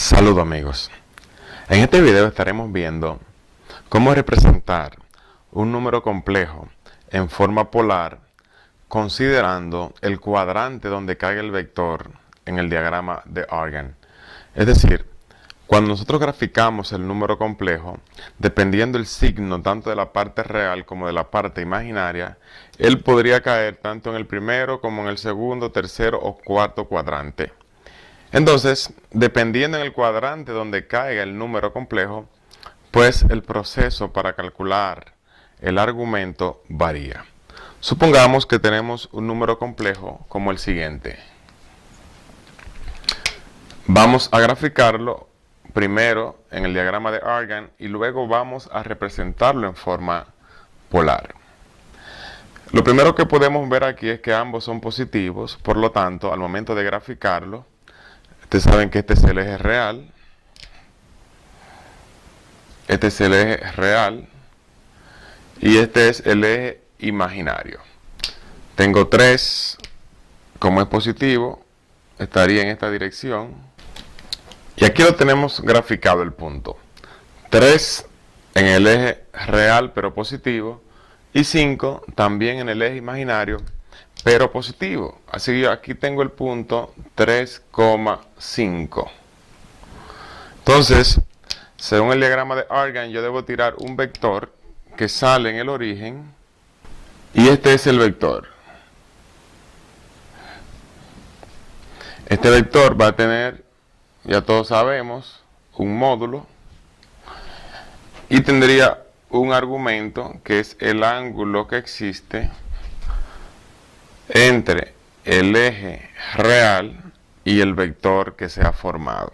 Saludos amigos, en este video estaremos viendo cómo representar un número complejo en forma polar considerando el cuadrante donde caiga el vector en el diagrama de Argand. Es decir, cuando nosotros graficamos el número complejo, dependiendo el signo tanto de la parte real como de la parte imaginaria, él podría caer tanto en el primero como en el segundo, tercero o cuarto cuadrante. Entonces, dependiendo en el cuadrante donde caiga el número complejo, pues el proceso para calcular el argumento varía. Supongamos que tenemos un número complejo como el siguiente. Vamos a graficarlo primero en el diagrama de Argand y luego vamos a representarlo en forma polar. Lo primero que podemos ver aquí es que ambos son positivos, por lo tanto, al momento de graficarlo, ustedes saben que este es el eje real, este es el eje real y este es el eje imaginario. Tengo 3, como es positivo, estaría en esta dirección. Y aquí lo tenemos graficado el punto. 3 en el eje real pero positivo y 5 también en el eje imaginario pero positivo. Así que yo aquí tengo el punto 3,5. Entonces, según el diagrama de Argand, yo debo tirar un vector que sale en el origen y este es el vector. Este vector va a tener, ya todos sabemos, un módulo y tendría un argumento que es el ángulo que existe entre el eje real y el vector que se ha formado.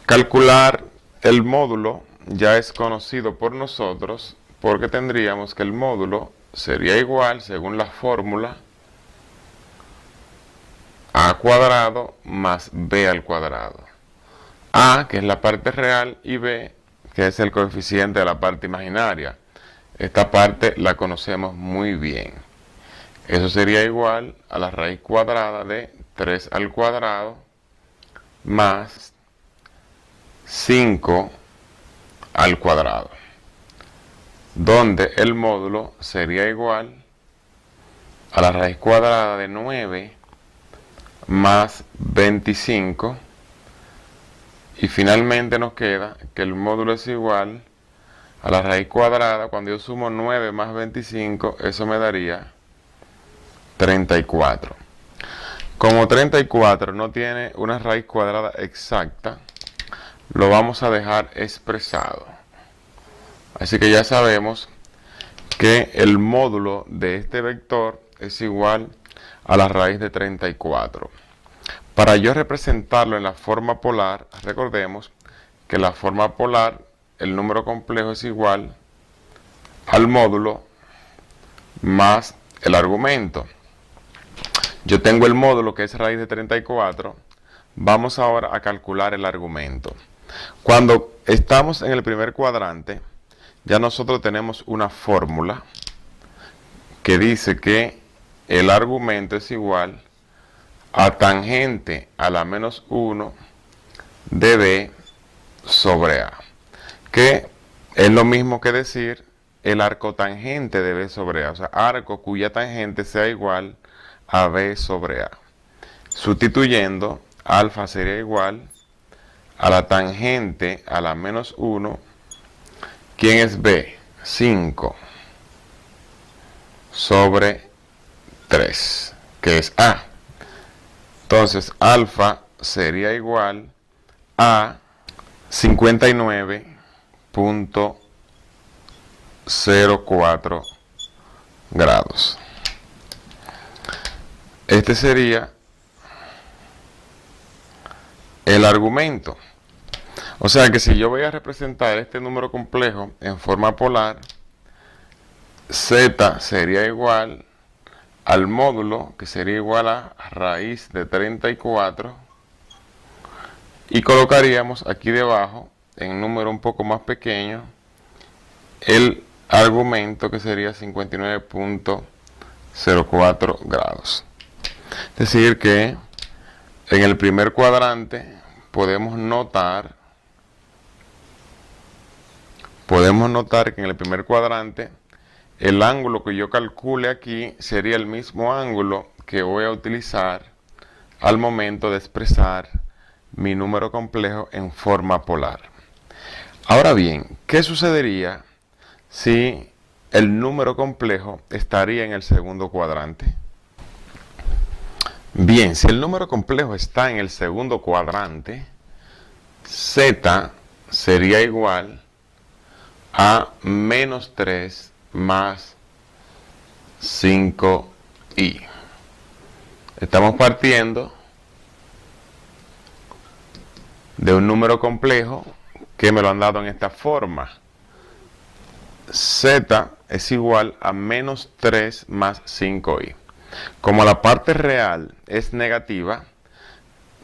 Calcular el módulo ya es conocido por nosotros porque tendríamos que el módulo sería igual, según la fórmula, a cuadrado más b al cuadrado. A, que es la parte real, y b, que es el coeficiente de la parte imaginaria. Esta parte la conocemos muy bien. Eso sería igual a la raíz cuadrada de 3 al cuadrado más 5 al cuadrado, donde el módulo sería igual a la raíz cuadrada de 9 más 25 y finalmente nos queda que el módulo es igual a la raíz cuadrada. Cuando yo sumo 9 más 25, eso me daría 34. Como 34 no tiene una raíz cuadrada exacta, lo vamos a dejar expresado. Así que ya sabemos que el módulo de este vector es igual a la raíz de 34. Para yo representarlo en la forma polar, recordemos que la forma polar, el número complejo es igual al módulo más el argumento. Yo tengo el módulo que es raíz de 34. Vamos ahora a calcular el argumento. Cuando estamos en el primer cuadrante, ya nosotros tenemos una fórmula que dice que el argumento es igual a tangente a la menos 1 de b sobre a, que es lo mismo que decir el arco tangente de b sobre a, o sea, arco cuya tangente sea igual a b sobre a. Sustituyendo, alfa sería igual a la tangente a la menos 1, ¿quién es b? 5 sobre 3, que es a. Entonces, alfa sería igual a 59.04 grados. Este sería el argumento. O sea que si yo voy a representar este número complejo en forma polar, z sería igual al módulo, que sería igual a raíz de 34, y colocaríamos aquí debajo, en número un poco más pequeño, el argumento, que sería 59.04 grados. Es decir que en el primer cuadrante podemos notar que en el primer cuadrante el ángulo que yo calcule aquí sería el mismo ángulo que voy a utilizar al momento de expresar mi número complejo en forma polar. Ahora bien, ¿qué sucedería si el número complejo estaría en el segundo cuadrante? Bien, si el número complejo está en el segundo cuadrante, z sería igual a menos 3 más 5i. Estamos partiendo de un número complejo que me lo han dado en esta forma. Z es igual a menos 3 más 5i. Como la parte real es negativa,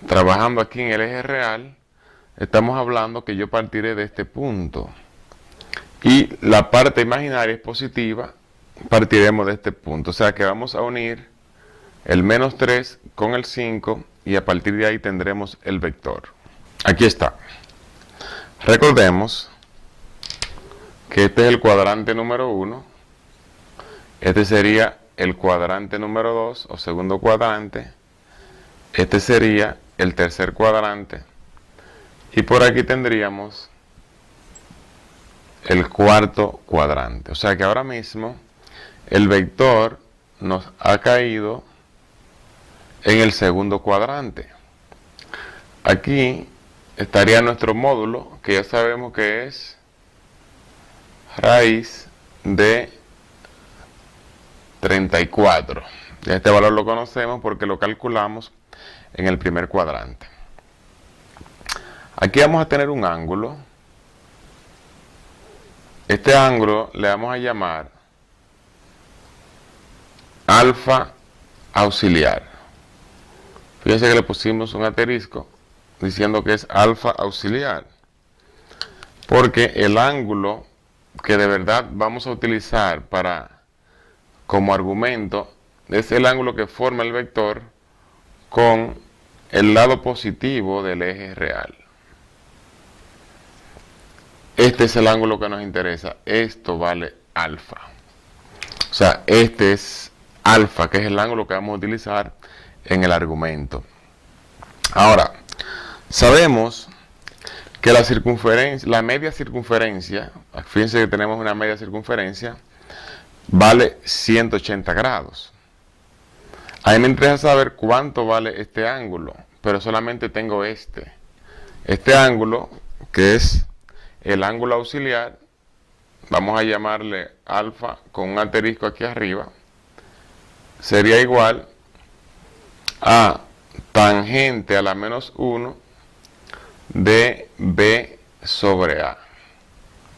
trabajando aquí en el eje real, estamos hablando que yo partiré de este punto. Y la parte imaginaria es positiva, partiremos de este punto. O sea que vamos a unir el menos 3 con el 5 y a partir de ahí tendremos el vector. Aquí está. Recordemos que este es el cuadrante número 1. Este sería el cuadrante número 2 o segundo cuadrante. Este sería el tercer cuadrante. Y por aquí tendríamos el cuarto cuadrante. O sea que ahora mismo el vector nos ha caído en el segundo cuadrante. Aquí estaría nuestro módulo, que ya sabemos que es raíz de 34. Ya este valor lo conocemos porque lo calculamos en el primer cuadrante. Aquí vamos a tener un ángulo. Este ángulo le vamos a llamar alfa auxiliar. Fíjense que le pusimos un asterisco diciendo que es alfa auxiliar, porque el ángulo que de verdad vamos a utilizar como argumento es el ángulo que forma el vector con el lado positivo del eje real. Este es el ángulo que nos interesa. Esto vale alfa. O sea, este es alfa, que es el ángulo que vamos a utilizar en el argumento. Ahora, sabemos que la media circunferencia, fíjense que tenemos una media circunferencia, vale 180 grados. A mí me interesa saber cuánto vale este ángulo, pero solamente tengo este. Este ángulo, que es el ángulo auxiliar, vamos a llamarle alfa con un asterisco aquí arriba, sería igual a tangente a la menos 1 de B sobre A,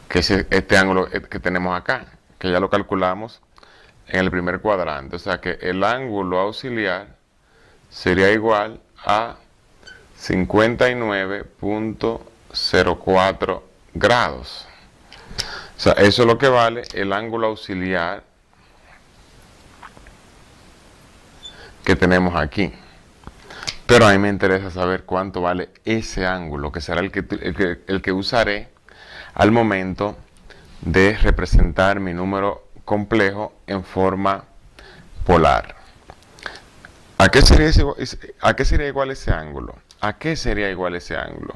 que es este ángulo que tenemos acá, que ya lo calculamos en el primer cuadrante. O sea que el ángulo auxiliar sería igual a 59.04 grados. O sea, eso es lo que vale el ángulo auxiliar que tenemos aquí. Pero a mí me interesa saber cuánto vale ese ángulo, que será el que usaré al momento de representar mi número complejo en forma polar. ¿A qué sería igual ese ángulo? ¿A qué sería igual ese ángulo?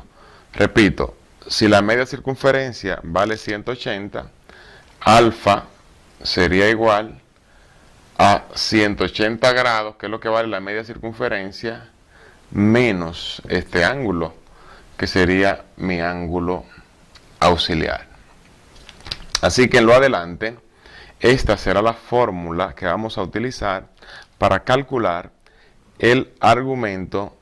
Repito, si la media circunferencia vale 180, alfa sería igual a 180 grados, que es lo que vale la media circunferencia, menos este ángulo, que sería mi ángulo auxiliar. Así que en lo adelante, esta será la fórmula que vamos a utilizar para calcular el argumento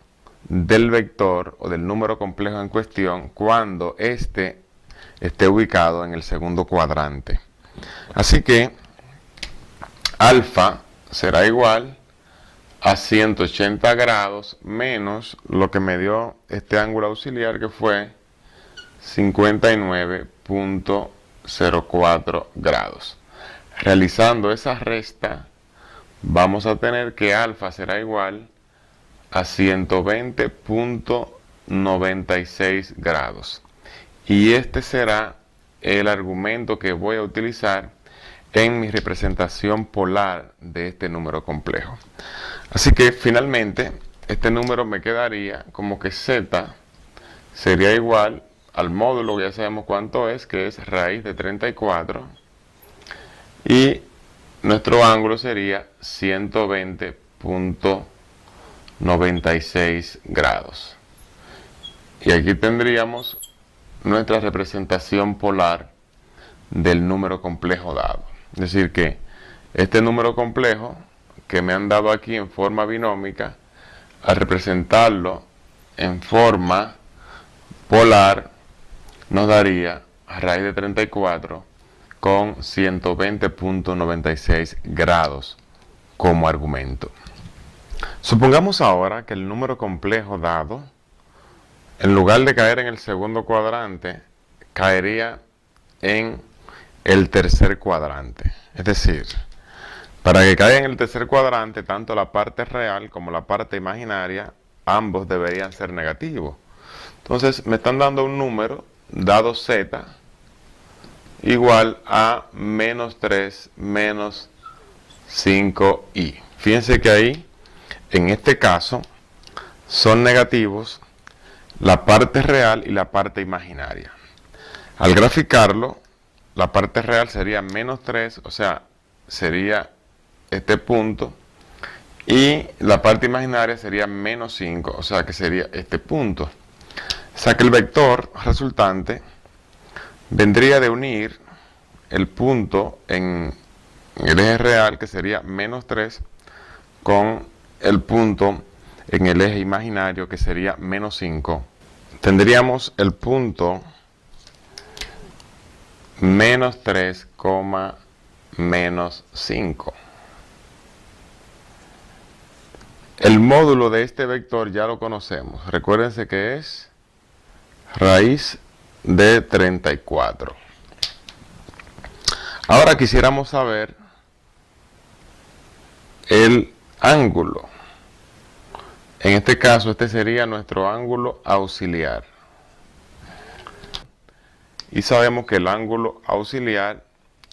del vector o del número complejo en cuestión cuando éste esté ubicado en el segundo cuadrante. Así que alfa será igual a 180 grados menos lo que me dio este ángulo auxiliar, que fue 59.04 grados. Realizando esa resta, vamos a tener que alfa será igual a 120.02 .96 grados. Y este será el argumento que voy a utilizar en mi representación polar de este número complejo. Así que finalmente este número me quedaría como que z sería igual al módulo, ya sabemos cuánto es, que es raíz de 34, y nuestro ángulo sería 120.96 grados. Y aquí tendríamos nuestra representación polar del número complejo dado. Es decir que este número complejo que me han dado aquí en forma binómica, al representarlo en forma polar, nos daría raíz de 34 con 120.96 grados como argumento. Supongamos ahora que el número complejo dado, en lugar de caer en el segundo cuadrante, caería en el tercer cuadrante. Es decir, para que caiga en el tercer cuadrante, tanto la parte real como la parte imaginaria, ambos deberían ser negativos. Entonces me están dando un número, dado z, igual a menos 3 menos 5i. Fíjense que ahí, en este caso, son negativos la parte real y la parte imaginaria. Al graficarlo, la parte real sería menos 3, o sea, sería este punto, y la parte imaginaria sería menos 5, o sea que sería este punto. O sea que el vector resultante vendría de unir el punto en el eje real, que sería menos 3, con el punto en el eje imaginario, que sería menos 5. Tendríamos el punto menos 3, menos 5. El módulo de este vector ya lo conocemos. Recuérdense que es raíz de 34. Ahora quisiéramos saber el ángulo. En este caso, este sería nuestro ángulo auxiliar. Y sabemos que el ángulo auxiliar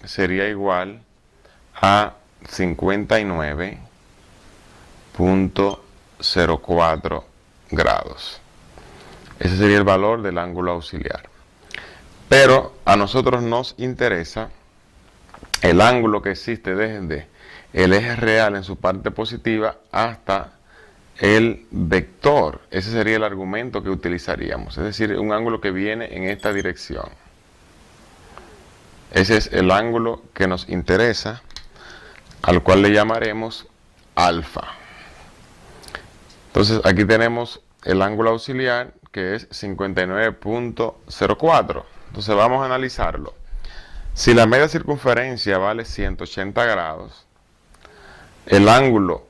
sería igual a 59.04 grados. Ese sería el valor del ángulo auxiliar. Pero a nosotros nos interesa el ángulo que existe desde el eje real en su parte positiva hasta el vector. Ese sería el argumento que utilizaríamos, es decir, un ángulo que viene en esta dirección. Ese es el ángulo que nos interesa, al cual le llamaremos alfa. Entonces aquí tenemos el ángulo auxiliar, que es 59.04. Entonces vamos a analizarlo. Si la media circunferencia vale 180 grados, el ángulo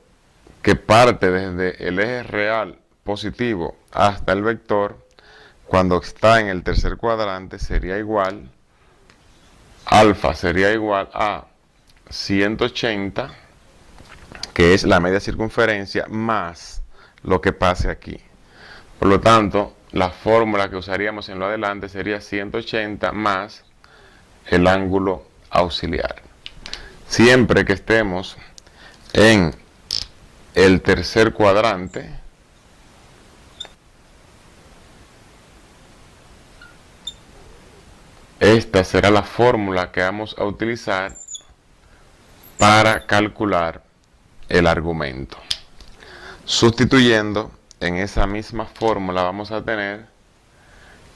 que parte desde el eje real positivo hasta el vector, cuando está en el tercer cuadrante, sería igual, alfa sería igual a 180, que es la media circunferencia, más lo que pase aquí. Por lo tanto, la fórmula que usaríamos en lo adelante sería 180 más el ángulo auxiliar. Siempre que estemos en el tercer cuadrante, esta será la fórmula que vamos a utilizar para calcular el argumento. Sustituyendo en esa misma fórmula, vamos a tener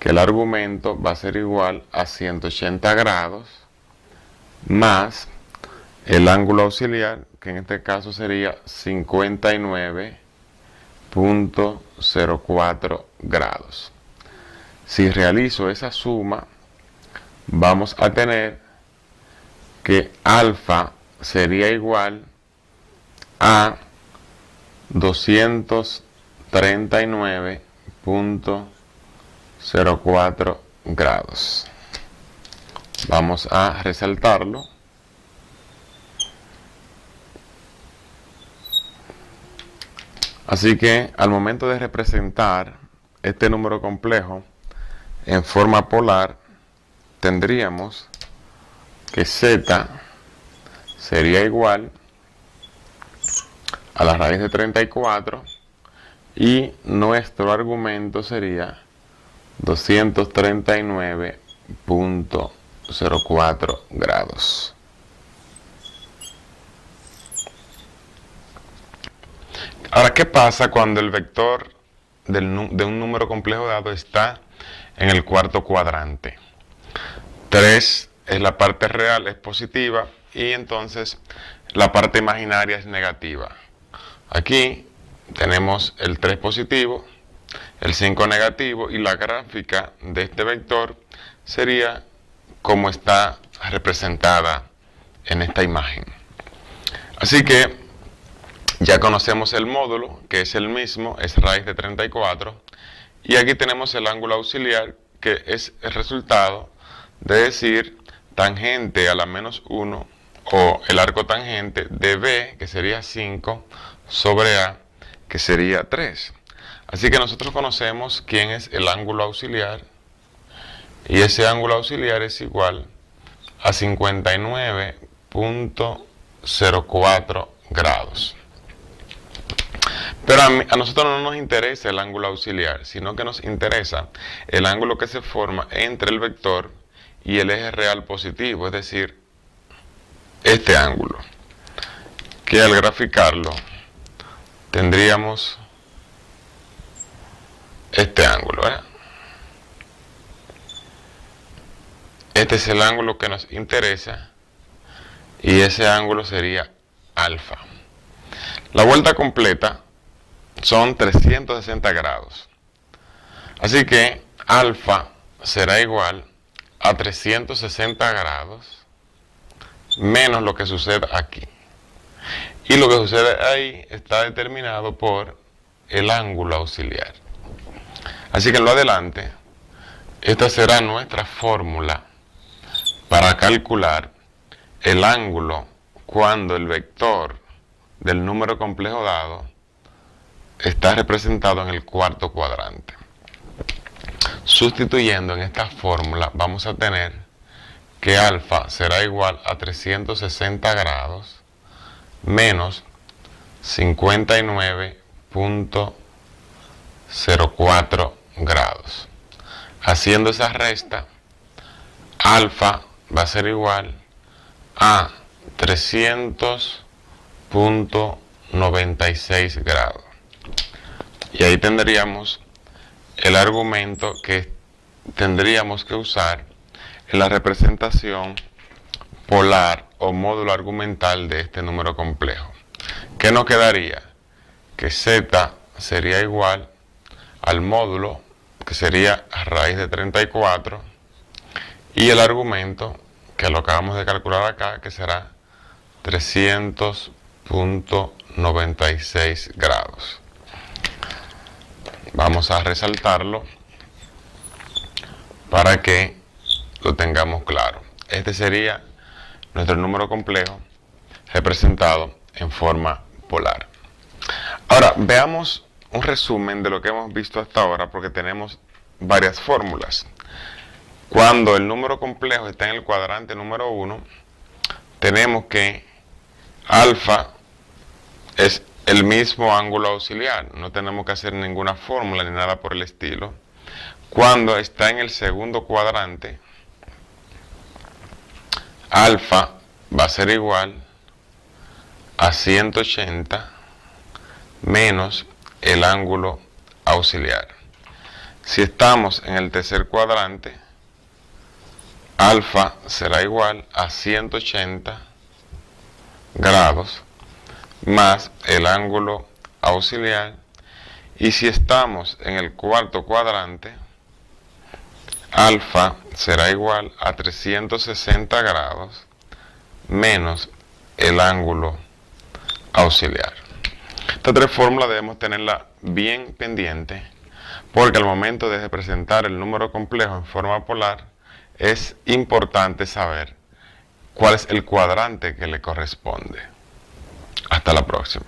que el argumento va a ser igual a 180 grados más el ángulo auxiliar, que en este caso sería 59.04 grados. Si realizo esa suma, vamos a tener que alfa sería igual a 239.04 grados. Vamos a resaltarlo. Así que al momento de representar este número complejo en forma polar, tendríamos que z sería igual a la raíz de 34 y nuestro argumento sería 239.04 grados. Ahora, ¿qué pasa cuando el vector de un número complejo dado está en el cuarto cuadrante? 3 es la parte real, es positiva, y entonces la parte imaginaria es negativa. Aquí tenemos el 3 positivo, el 5 negativo, y la gráfica de este vector sería como está representada en esta imagen. Así que ya conocemos el módulo, que es el mismo, es raíz de 34, y aquí tenemos el ángulo auxiliar, que es el resultado de decir tangente a la menos 1, o el arco tangente de B, que sería 5, sobre A, que sería 3. Así que nosotros conocemos quién es el ángulo auxiliar, y ese ángulo auxiliar es igual a 59.04 grados. Pero a nosotros no nos interesa el ángulo auxiliar, sino que nos interesa el ángulo que se forma entre el vector y el eje real positivo, es decir, este ángulo, que al graficarlo tendríamos este ángulo, ¿verdad? Este es el ángulo que nos interesa y ese ángulo sería alfa. La vuelta completa son 360 grados. Así que alfa será igual a 360 grados menos lo que sucede aquí. Y lo que sucede ahí está determinado por el ángulo auxiliar. Así que en lo adelante, esta será nuestra fórmula para calcular el ángulo cuando el vector del número complejo dado está representado en el cuarto cuadrante. Sustituyendo en esta fórmula, vamos a tener que alfa será igual a 360 grados menos 59.04 grados. Haciendo esa resta, alfa va a ser igual a 300.96 grados. Y ahí tendríamos el argumento que tendríamos que usar en la representación polar o módulo argumental de este número complejo. ¿Qué nos quedaría? Que z sería igual al módulo, que sería raíz de 34, y el argumento, que lo acabamos de calcular acá, que será 300.96 grados. Vamos a resaltarlo para que lo tengamos claro. Este sería nuestro número complejo representado en forma polar. Ahora, veamos un resumen de lo que hemos visto hasta ahora, porque tenemos varias fórmulas. Cuando el número complejo está en el cuadrante número 1, tenemos que alfa es el mismo ángulo auxiliar, no tenemos que hacer ninguna fórmula ni nada por el estilo. Cuando está en el segundo cuadrante, alfa va a ser igual a 180 menos el ángulo auxiliar. Si estamos en el tercer cuadrante, alfa será igual a 180 grados más el ángulo auxiliar. Y si estamos en el cuarto cuadrante, alfa será igual a 360 grados menos el ángulo auxiliar. Estas tres fórmulas debemos tenerlas bien pendientes, porque al momento de representar el número complejo en forma polar es importante saber cuál es el cuadrante que le corresponde. Hasta la próxima.